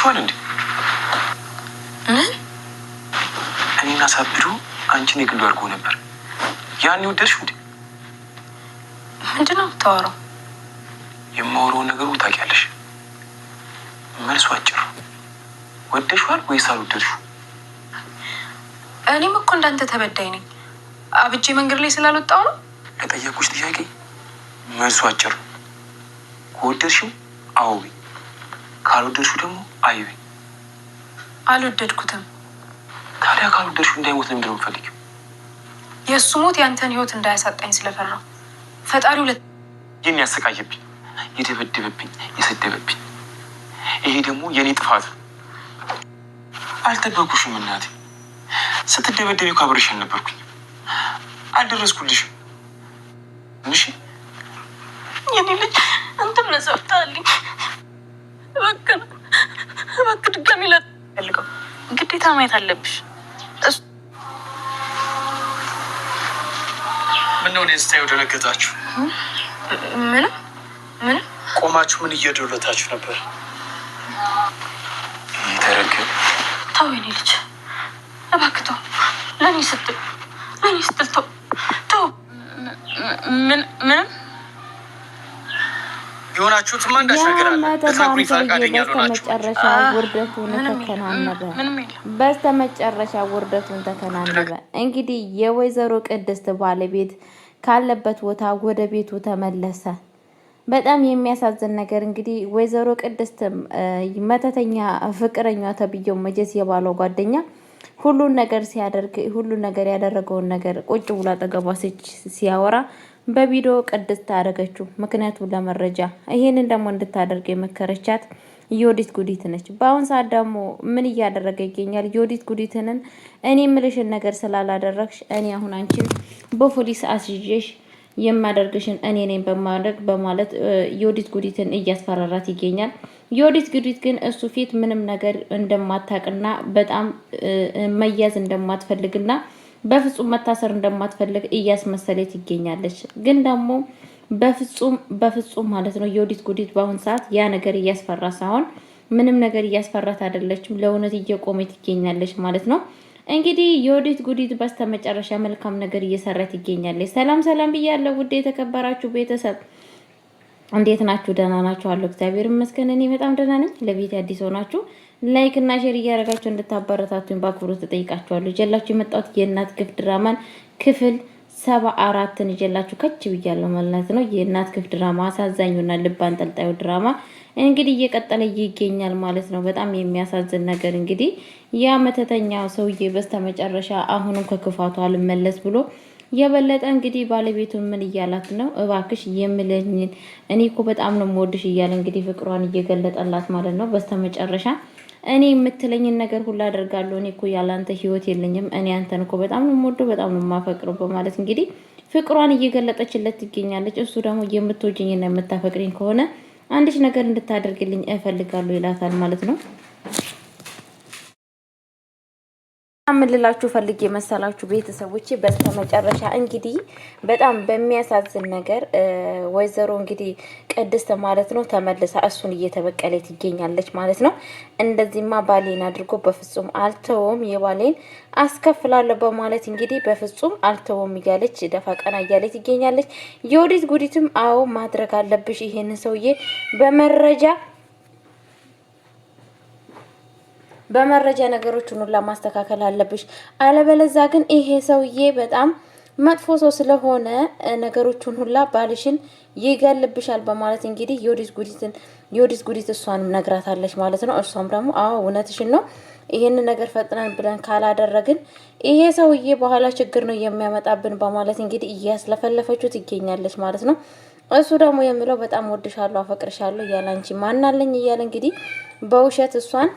ወደሽዋል እንዴ? እኔና ሳብዱ አንቺን የግሉ አድርጎ ነበር። ያን ወደድሽው እንዴ? ምንድነው የምታወራው? የማወራውን ነገር ታውቂያለሽ። መልሱ አጭር። ወደሽዋል ወይስ አልወደድሽው? እኔም እኮ እንዳንተ ተበዳይ ነኝ። አብጄ መንገድ ላይ ስላልወጣው ነው። ለጠየቁሽ ጥያቄ መልሱ አጭር። ከወደድሽው አዎ በይ፣ ካልወደድሽው ደግሞ አይ በይ። አልወደድኩትም። ታዲያ ካልወደድሽው እንዳይሞት ለምንድን ነው የምትፈልጊው? የእሱ ሞት ያንተን ህይወት እንዳያሳጣኝ ስለፈራው ፈጣሪ ይህን ያሰቃየብኝ፣ የደበደበብኝ፣ የሰደበብኝ። ይሄ ደግሞ የእኔ ጥፋት ነው። አልጠበኩሽም እናቴ። ስትደበደቢ እኮ አብሬሽ አልነበርኩኝ። አልደረስኩልሽም። እሺ የኔ ልጅ አንተም ነሰፍታልኝ። እባክህ ድጋሚ ላልፈልገው ግዴታ ማየት አለብሽ። ምነው እኔን ስታየው ደነገጣችሁ? ምን ቆማችሁ ምን እየዶለታችሁ ነበር? ተረገም ተው የኔ ልጅ እባክህ ተው። ለእኔ ስትል ተው። ምንም የሆናችሁትማ አንዳች ነገር አለ። እትነግሩኝ ፈቃደኛ አልሆናችሁም። በስተመጨረሻ ውርደቱን ተከናነበ። እንግዲህ የወይዘሮ ቅድስት ባለቤት ካለበት ቦታ ወደ ቤቱ ተመለሰ። በጣም የሚያሳዝን ነገር እንግዲህ ወይዘሮ ቅድስት መተተኛ ፍቅረኛ ተብዬው መጀስ የባለው ጓደኛ ሁሉን ነገር ሲያደርግ ሁሉን ነገር ያደረገውን ነገር ቁጭ ብሎ አጠገቧ ሲያወራ በቪዲዮ ቅድስት አደረገችው። ምክንያቱም ለመረጃ ይሄንን ደግሞ እንድታደርግ የመከረቻት ዮዲት ጉዲት ነች። በአሁን ሰዓት ደግሞ ምን እያደረገ ይገኛል? ዮዲት ጉዲትንን እኔ ምልሽን ነገር ስላላደረግሽ እኔ አሁን አንቺን በፖሊስ አስይዤሽ የማደርግሽን እኔ ነኝ በማለት ዮዲት ጉዲትን እያስፈራራት ይገኛል። ዮዲት ጉዲት ግን እሱ ፊት ምንም ነገር እንደማታውቅና በጣም መያዝ እንደማትፈልግና በፍጹም መታሰር እንደማትፈልግ እያስመሰለች ትገኛለች። ግን ደግሞ በፍጹም ማለት ነው ዮዲት ጉዲት በአሁን ሰዓት ያ ነገር እያስፈራ ሳይሆን ምንም ነገር እያስፈራት አይደለችም። ለእውነት እየቆመች ትገኛለች ማለት ነው። እንግዲህ ዮዲት ጉዲት በስተመጨረሻ መልካም ነገር እየሰራች ትገኛለች። ሰላም ብያለሁ ውድ የተከበራችሁ ቤተሰብ እንዴት ናችሁ? ደህና ናችሁ? አለው እግዚአብሔር ይመስገን እኔ በጣም ደህና ነኝ። ለቤት አዲስ ሆናችሁ ላይክ እና ሼር እያደረጋችሁ እንድታበረታቱኝ በአክብሮት ተጠይቃችኋለሁ። ይዤላችሁ የመጣሁት የእናት ክፍ ድራማን ክፍል 74ን ይዤላችሁ ከች ብያለሁ ማለት ነው። የእናት ክፍ ድራማ አሳዛኙና ልብ አንጠልጣዩ ድራማ እንግዲህ እየቀጠለ ይገኛል ማለት ነው። በጣም የሚያሳዝን ነገር እንግዲህ ያ መተተኛው ሰውዬ በስተመጨረሻ አሁንም ከክፋቱ አልመለስ ብሎ የበለጠ እንግዲህ ባለቤቱን ምን እያላት ነው? እባክሽ የምለኝን እኔ እኮ በጣም ነው የምወድሽ እያለ እንግዲህ ፍቅሯን እየገለጠላት ማለት ነው። በስተመጨረሻ እኔ የምትለኝን ነገር ሁሉ አደርጋለሁ፣ እኔ እኮ ያላንተ ህይወት የለኝም፣ እኔ አንተን እኮ በጣም ነው የምወደው፣ በጣም ነው የማፈቅረው በማለት እንግዲህ ፍቅሯን እየገለጠችለት ትገኛለች። እሱ ደግሞ የምትወጂኝና የምታፈቅሪኝ ከሆነ አንዲሽ ነገር እንድታደርግልኝ እፈልጋለሁ ይላታል ማለት ነው። አምልላችሁ ፈልጌ መሰላችሁ ቤተሰቦቼ በስተመጨረሻ እንግዲህ በጣም በሚያሳዝን ነገር ወይዘሮ እንግዲህ ቅድስት ማለት ነው ተመልሳ እሱን እየተበቀለች ትገኛለች ማለት ነው። እንደዚህማ ባሌን አድርጎ በፍጹም አልተውም፣ የባሌን አስከፍላለሁ በማለት እንግዲህ በፍጹም አልተውም እያለች ደፋ ቀና እያለች ትገኛለች። ዮዲት ጉዲትም አዎ ማድረግ አለብሽ ይሄንን ሰውዬ በመረጃ ነገሮችን ሁሉ ማስተካከል አለብሽ፣ አለበለዛ ግን ይሄ ሰውዬ በጣም መጥፎ ሰው ስለሆነ ነገሮችን ሁላ ባልሽን ይገልብሻል በማለት እንግዲህ ዮዲት ጉዲት እሷንም ነግራታለች ማለት ነው። እሷም ደግሞ አዎ እውነትሽን ነው፣ ይሄን ነገር ፈጥነን ብለን ካላደረግን ይሄ ሰውዬ በኋላ ችግር ነው የሚያመጣብን በማለት እንግዲህ እያስለፈለፈችው ትገኛለች ማለት ነው። እሱ ደግሞ የሚለው በጣም ወድሻለሁ፣ አፈቅርሻለሁ እያለ አንቺ ማናለኝ እያለ እንግዲህ በውሸት እሷን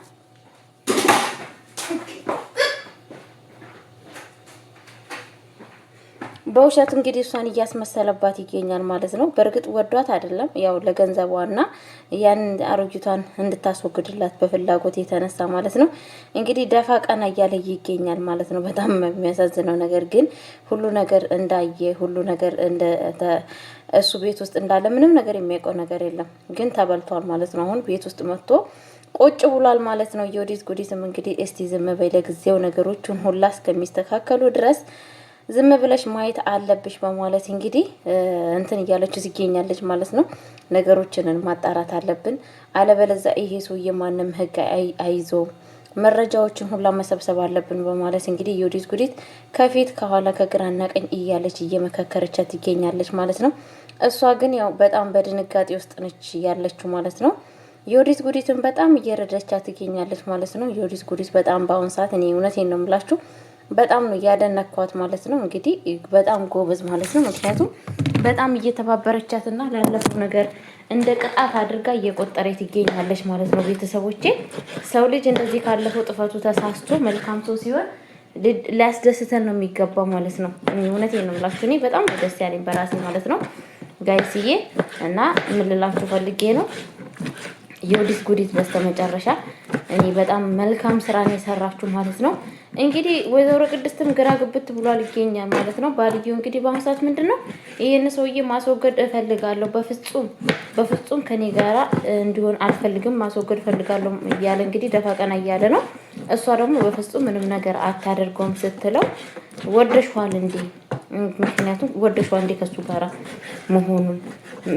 በውሸት እንግዲህ እሷን እያስመሰለባት ይገኛል ማለት ነው። በእርግጥ ወዷት አይደለም፣ ያው ለገንዘቧና ያን አሮጊቷን እንድታስወግድላት በፍላጎት የተነሳ ማለት ነው። እንግዲህ ደፋ ቀና እያለ ይገኛል ማለት ነው። በጣም የሚያሳዝነው ነገር ግን ሁሉ ነገር እንዳየ ሁሉ ነገር እሱ ቤት ውስጥ እንዳለ ምንም ነገር የሚያውቀው ነገር የለም። ግን ተበልቷል ማለት ነው። አሁን ቤት ውስጥ መጥቶ ቁጭ ብሏል ማለት ነው። የወዲት ጉዲትም እንግዲህ እስቲ ዝም በይ ለጊዜው ነገሮችን ሁላ እስከሚስተካከሉ ድረስ ዝም ብለሽ ማየት አለብሽ በማለት እንግዲህ እንትን እያለች ትገኛለች ማለት ነው። ነገሮችንን ማጣራት አለብን፣ አለበለዚያ ይሄ ሰውዬ ማንም ህግ አይዞ መረጃዎችን ሁላ መሰብሰብ አለብን በማለት እንግዲህ የወዲት ጉዲት ከፊት ከኋላ ከግራና ቀኝ እያለች እየመካከረቻት ትገኛለች ማለት ነው። እሷ ግን ያው በጣም በድንጋጤ ውስጥ ነች ያለችው ማለት ነው። የወዲት ጉዲትን በጣም እየረዳቻት ትገኛለች ማለት ነው። የወዲት ጉዲት በጣም በአሁን ሰዓት እኔ እውነቴን ነው የምላችሁ በጣም ነው ያደነኳት ማለት ነው። እንግዲህ በጣም ጎበዝ ማለት ነው። ምክንያቱም በጣም እየተባበረቻትና ላለፈው ነገር እንደ ቅጣት አድርጋ እየቆጠረ ትገኛለች ማለት ነው። ቤተሰቦቼ ሰው ልጅ እንደዚህ ካለፈው ጥፋቱ ተሳስቶ መልካም ሰው ሲሆን ሊያስደስተን ነው የሚገባው ማለት ነው። እኔ እውነቴን ነው የምላችሁ እኔ በጣም ደስ ያለኝ በራሴ ማለት ነው ጋይስዬ። እና ምን ልላችሁ ፈልጌ ነው የወዲት ጉዲት በስተመጨረሻ እኔ በጣም መልካም ስራ ነው የሰራችሁ ማለት ነው። እንግዲህ ወይዘሮ ቅድስትም ግራ ግብት ብሏል ይገኛል ማለት ነው። ባልየው እንግዲህ በአሁኑ ሰዓት ምንድነው ይሄን ሰውዬ ማስወገድ እፈልጋለሁ፣ በፍጹም ከኔ ጋራ እንዲሆን አልፈልግም፣ ማስወገድ እፈልጋለሁ እያለ እንግዲህ ደፋ ቀና እያለ ነው። እሷ ደግሞ በፍጹም ምንም ነገር አታደርገውም ስትለው ወደሽዋል እንዴ? ምክንያቱም ወደሽዋል እንዴ ከሱ ጋራ መሆኑን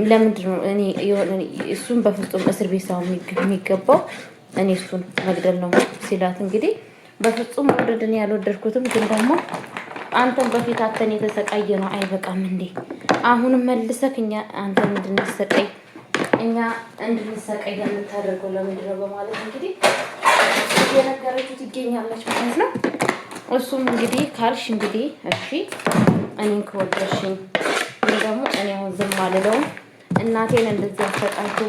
ለምንድን ነው እኔ እሱን በፍጹም እስር ቤት ሳይሆን የሚገባው እኔ እሱን መግደል ነው ሲላት እንግዲህ በፍጹም ወደድን ያልወደድኩትም ግን ደግሞ አንተን በፊት አተን የተሰቃየ ነው አይበቃም እንዴ? አሁንም መልሰክ እኛ አንተን እንድንሰቃይ የምታደርገው ለምንድን ነው በማለት እንግዲህ የነገረችው ትገኛለች ማለት ነው። እሱም እንግዲህ ካልሽ እንግዲህ እሺ እኔን ከወደድሽኝ ግን ደግሞ እኔ አሁን ዝም አልለውም። እናቴን እንደዚህ አሰቃይቶ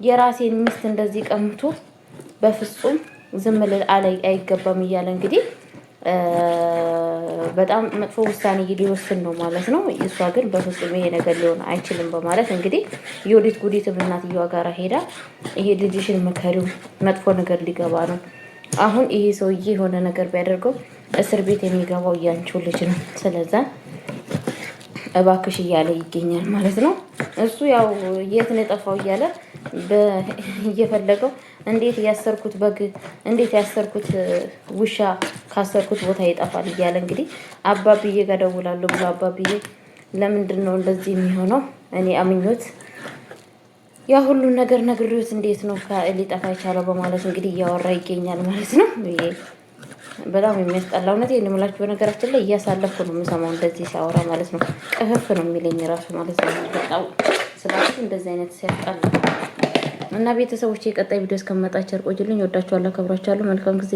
የራሴን ሚስት እንደዚህ ቀምቶ በፍጹም ዝም ልል አይገባም እያለ እንግዲህ በጣም መጥፎ ውሳኔ ሊወስን ነው ማለት ነው። እሷ ግን በፍጹም ይሄ ነገር ሊሆን አይችልም በማለት እንግዲህ የወዲት ጉዲትም እናትየዋ ጋር ሄዳ ይሄ ልጅሽን መከሪው መጥፎ ነገር ሊገባ ነው፣ አሁን ይሄ ሰውዬ የሆነ ነገር ቢያደርገው እስር ቤት የሚገባው እያንቺው ልጅ ነው፣ ስለዛ እባክሽ እያለ ይገኛል ማለት ነው። እሱ ያው የት ነው የጠፋው እያለ እየፈለገው እንዴት ያሰርኩት በግ እንዴት ያሰርኩት ውሻ ካሰርኩት ቦታ ይጠፋል እያለ እንግዲህ አባብዬ ጋር ደውላለሁ ብሎ አባብዬ ለምንድን ነው እንደዚህ የሚሆነው እኔ አምኞት ያ ሁሉ ነገር ነግሬዎት እንዴት ነው ሊጠፋ የቻለው በማለት እንግዲህ እያወራ ይገኛል ማለት ነው። በጣም የሚያስጠላ እውነት የምላችሁ በነገራችን ላይ እያሳለፍኩ ነው የምሰማው እንደዚህ ሲያወራ ማለት ነው። ቅፍፍ ነው የሚለኝ ራሱ ማለት ነው። በጣም ስላችሁ እንደዚህ አይነት ሲያስጠላ እና ቤተሰቦች የቀጣይ ቪዲዮ እስከመጣ ቸር ቆዩልኝ። ወዳችኋለሁ፣ አከብራችኋለሁ። መልካም ጊዜ